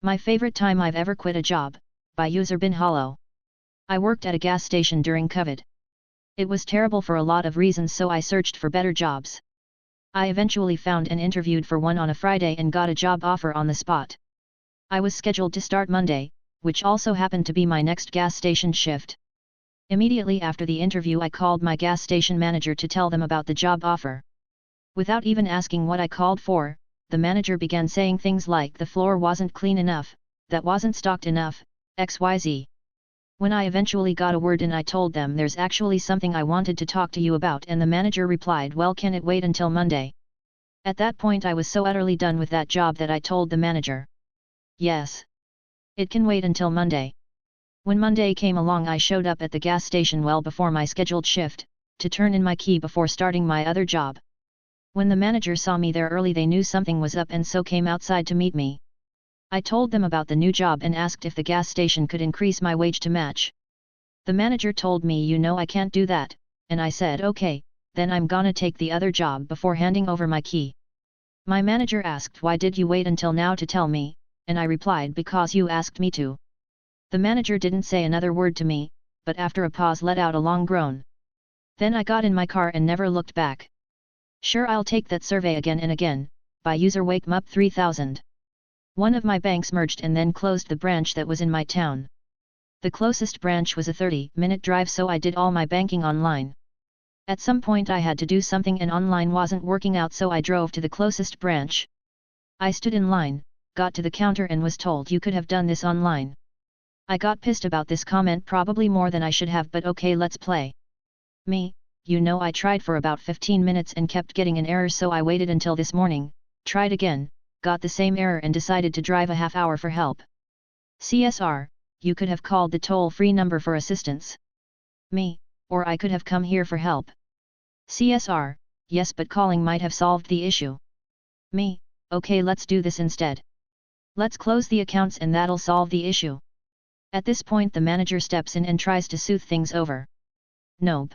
My favorite time I've ever quit a job, by user Bin Hollow. I worked at a gas station during COVID. It was terrible for a lot of reasons, so I searched for better jobs. I eventually found and interviewed for one on a Friday and got a job offer on the spot. I was scheduled to start Monday, which also happened to be my next gas station shift. Immediately after the interview, I called my gas station manager to tell them about the job offer. Without even asking what I called for, the manager began saying things like the floor wasn't clean enough, that wasn't stocked enough, XYZ. When I eventually got a word in, I told them there's actually something I wanted to talk to you about, and the manager replied, well, can it wait until Monday? At that point I was so utterly done with that job that I told the manager, yes, it can wait until Monday. When Monday came along, I showed up at the gas station well before my scheduled shift, to turn in my key before starting my other job. When the manager saw me there early, they knew something was up and so came outside to meet me. I told them about the new job and asked if the gas station could increase my wage to match. The manager told me, you know, I can't do that, and I said okay, then I'm gonna take the other job before handing over my key. My manager asked, why did you wait until now to tell me, and I replied, because you asked me to. The manager didn't say another word to me, but after a pause let out a long groan. Then I got in my car and never looked back. Sure, I'll take that survey again and again, by user WakeMup 3000. One of my banks merged and then closed the branch that was in my town. The closest branch was a 30-minute drive, so I did all my banking online. At some point I had to do something and online wasn't working out, so I drove to the closest branch. I stood in line, got to the counter and was told you could have done this online. I got pissed about this comment, probably more than I should have, but okay, let's play. Me, you know, I tried for about 15 minutes and kept getting an error, so I waited until this morning, tried again, got the same error and decided to drive a half hour for help. CSR, you could have called the toll-free number for assistance. Me, or I could have come here for help. CSR, yes, but calling might have solved the issue. Me, okay, let's do this instead. Let's close the accounts and that'll solve the issue. At this point the manager steps in and tries to soothe things over. Nope.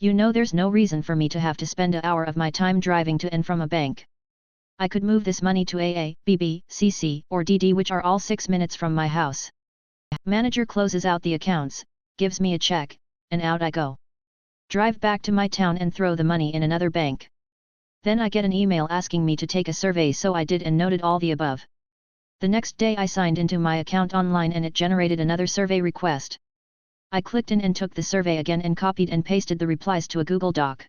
You know, there's no reason for me to have to spend an hour of my time driving to and from a bank. I could move this money to AA, BB, CC, or DD, which are all 6 minutes from my house. Manager closes out the accounts, gives me a check, and out I go. Drive back to my town and throw the money in another bank. Then I get an email asking me to take a survey, so I did and noted all the above. The next day I signed into my account online and it generated another survey request. I clicked in and took the survey again and copied and pasted the replies to a Google Doc.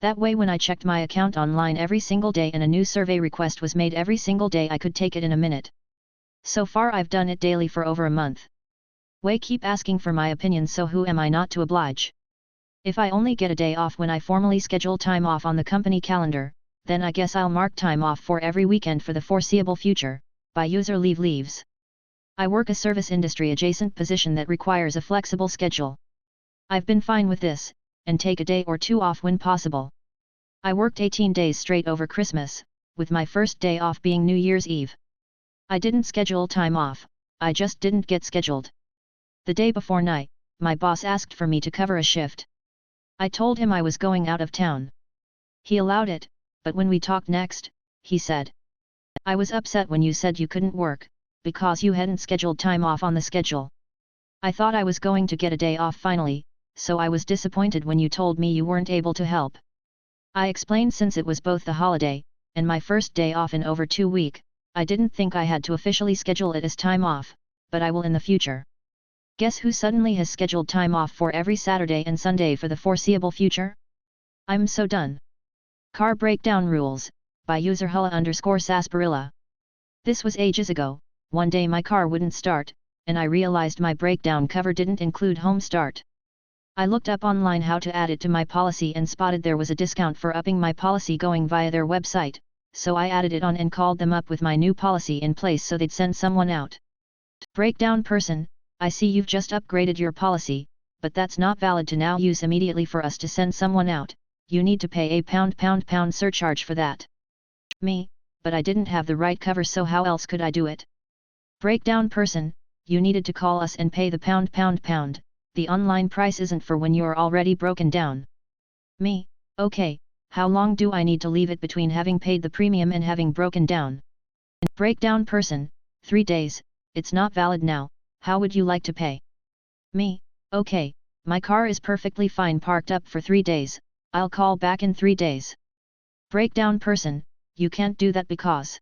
That way when I checked my account online every single day and a new survey request was made every single day, I could take it in a minute. So far I've done it daily for over a month. Keep asking for my opinion, so who am I not to oblige? If I only get a day off when I formally schedule time off on the company calendar, then I guess I'll mark time off for every weekend for the foreseeable future, by user leaves. I work a service industry adjacent position that requires a flexible schedule. I've been fine with this, and take a day or two off when possible. I worked 18 days straight over Christmas, with my first day off being New Year's Eve. I didn't schedule time off, I just didn't get scheduled. The day before night, my boss asked for me to cover a shift. I told him I was going out of town. He allowed it, but when we talked next, he said, I was upset when you said you couldn't work, because you hadn't scheduled time off on the schedule. I thought I was going to get a day off finally, so I was disappointed when you told me you weren't able to help. I explained since it was both the holiday, and my first day off in over 2 weeks, I didn't think I had to officially schedule it as time off, but I will in the future. Guess who suddenly has scheduled time off for every Saturday and Sunday for the foreseeable future? I'm so done. Car breakdown rules, by user Hulla_Sarsaparilla. This was ages ago. One day my car wouldn't start, and I realized my breakdown cover didn't include home start. I looked up online how to add it to my policy and spotted there was a discount for upping my policy going via their website, so I added it on and called them up with my new policy in place so they'd send someone out. Breakdown person, I see you've just upgraded your policy, but that's not valid to now use immediately for us to send someone out. You need to pay a pound surcharge for that. Me, but I didn't have the right cover, so how else could I do it? Breakdown person, you needed to call us and pay the pound. The online price isn't for when you're already broken down. Me, okay, how long do I need to leave it between having paid the premium and having broken down? Breakdown person, 3 days, it's not valid now, how would you like to pay? Me, okay, my car is perfectly fine parked up for 3 days, I'll call back in 3 days. Breakdown person, you can't do that because.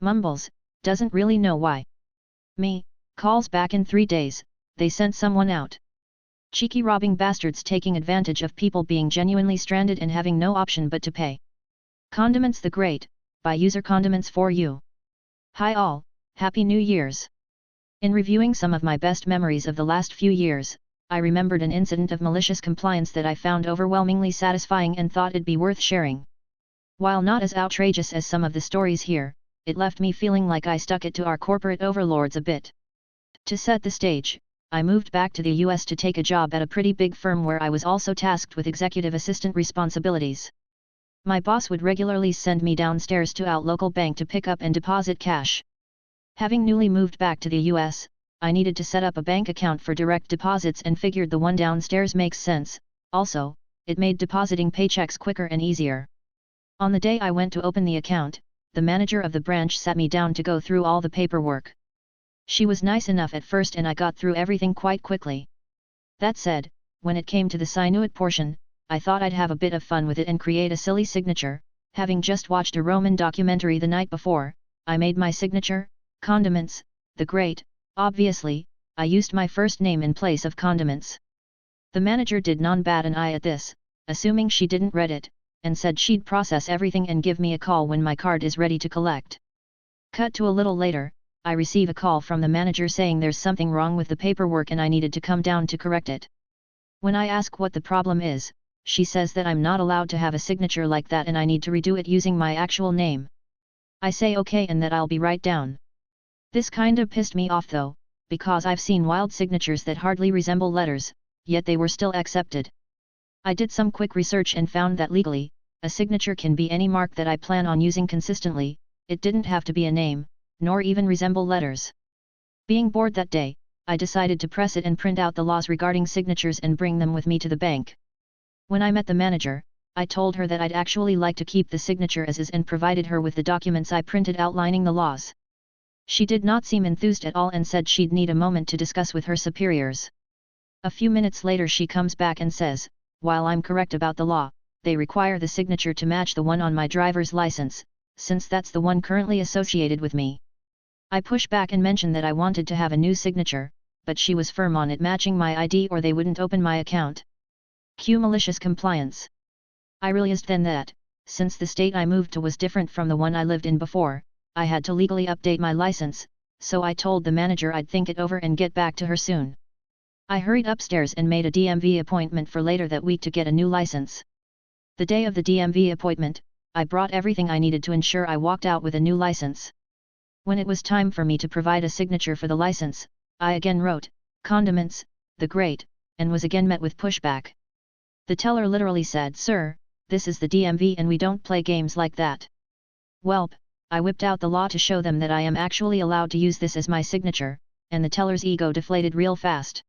Mumbles, doesn't really know why. Me, calls back in 3 days, they sent someone out. Cheeky robbing bastards taking advantage of people being genuinely stranded and having no option but to pay. Condiments the Great, by user Condiments for you. Hi all, Happy New Year's. In reviewing some of my best memories of the last few years, I remembered an incident of malicious compliance that I found overwhelmingly satisfying and thought it'd be worth sharing. While not as outrageous as some of the stories here, it left me feeling like I stuck it to our corporate overlords a bit. To set the stage, I moved back to the US to take a job at a pretty big firm where I was also tasked with executive assistant responsibilities. My boss would regularly send me downstairs to our local bank to pick up and deposit cash. Having newly moved back to the US, I needed to set up a bank account for direct deposits and figured the one downstairs makes sense. Also, it made depositing paychecks quicker and easier. On the day I went to open the account, the manager of the branch sat me down to go through all the paperwork. She was nice enough at first and I got through everything quite quickly. That said, when it came to the sign it portion, I thought I'd have a bit of fun with it and create a silly signature. Having just watched a Roman documentary the night before, I made my signature, Condiments, the Great. Obviously, I used my first name in place of Condiments. The manager did not bat an eye at this, assuming she didn't read it, and said she'd process everything and give me a call when my card is ready to collect. Cut to a little later, I receive a call from the manager saying there's something wrong with the paperwork and I needed to come down to correct it. When I ask what the problem is, she says that I'm not allowed to have a signature like that and I need to redo it using my actual name. I say okay and that I'll be right down. This kinda pissed me off though, because I've seen wild signatures that hardly resemble letters, yet they were still accepted. I did some quick research and found that legally, a signature can be any mark that I plan on using consistently. It didn't have to be a name, nor even resemble letters. Being bored that day, I decided to press it and print out the laws regarding signatures and bring them with me to the bank. When I met the manager, I told her that I'd actually like to keep the signature as is and provided her with the documents I printed outlining the laws. She did not seem enthused at all and said she'd need a moment to discuss with her superiors. A few minutes later she comes back and says, while I'm correct about the law, they require the signature to match the one on my driver's license, since that's the one currently associated with me. I push back and mention that I wanted to have a new signature, but she was firm on it matching my ID or they wouldn't open my account. Cue malicious compliance. I realized then that, since the state I moved to was different from the one I lived in before, I had to legally update my license, so I told the manager I'd think it over and get back to her soon. I hurried upstairs and made a DMV appointment for later that week to get a new license. The day of the DMV appointment, I brought everything I needed to ensure I walked out with a new license. When it was time for me to provide a signature for the license, I again wrote, Condiments, the Great, and was again met with pushback. The teller literally said, "Sir, this is the DMV and we don't play games like that." Welp, I whipped out the law to show them that I am actually allowed to use this as my signature, and the teller's ego deflated real fast.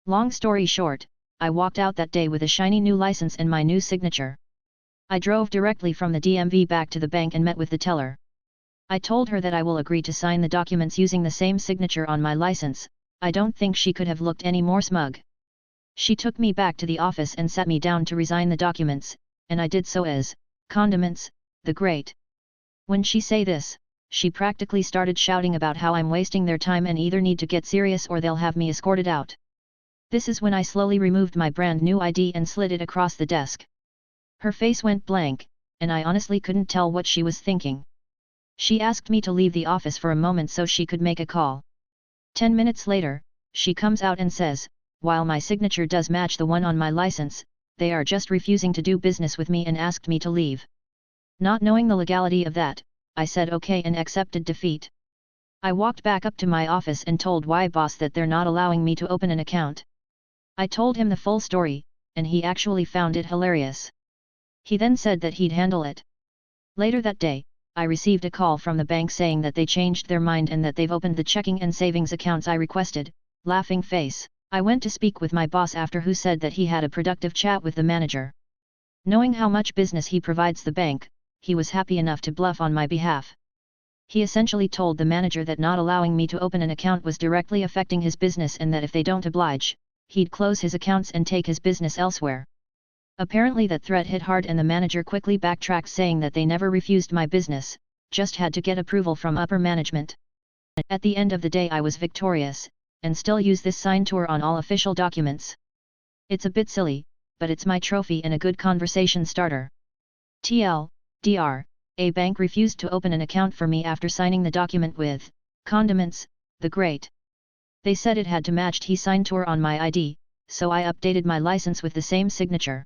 Long story short, I walked out that day with a shiny new license and my new signature. I drove directly from the DMV back to the bank and met with the teller. I told her that I will agree to sign the documents using the same signature on my license. I don't think she could have looked any more smug. She took me back to the office and sat me down to resign the documents, and I did so as, Condiments, the Great. When she say this, she practically started shouting about how I'm wasting their time and either need to get serious or they'll have me escorted out. This is when I slowly removed my brand new ID and slid it across the desk. Her face went blank, and I honestly couldn't tell what she was thinking. She asked me to leave the office for a moment so she could make a call. 10 minutes later, she comes out and says, while my signature does match the one on my license, they are just refusing to do business with me and asked me to leave. Not knowing the legality of that, I said okay and accepted defeat. I walked back up to my office and told my boss that they're not allowing me to open an account. I told him the full story, and he actually found it hilarious. He then said that he'd handle it. Later that day, I received a call from the bank saying that they changed their mind and that they've opened the checking and savings accounts I requested. Laughing face. I went to speak with my boss after who said that he had a productive chat with the manager. Knowing how much business he provides the bank, he was happy enough to bluff on my behalf. He essentially told the manager that not allowing me to open an account was directly affecting his business and that if they don't oblige, he'd close his accounts and take his business elsewhere. Apparently that threat hit hard and the manager quickly backtracked, saying that they never refused my business, just had to get approval from upper management. At the end of the day I was victorious, and still use this signature on all official documents. It's a bit silly, but it's my trophy and a good conversation starter. TLDR, a bank refused to open an account for me after signing the document with Condiments, the Great. They said it had to match the signature on my ID, so I updated my license with the same signature.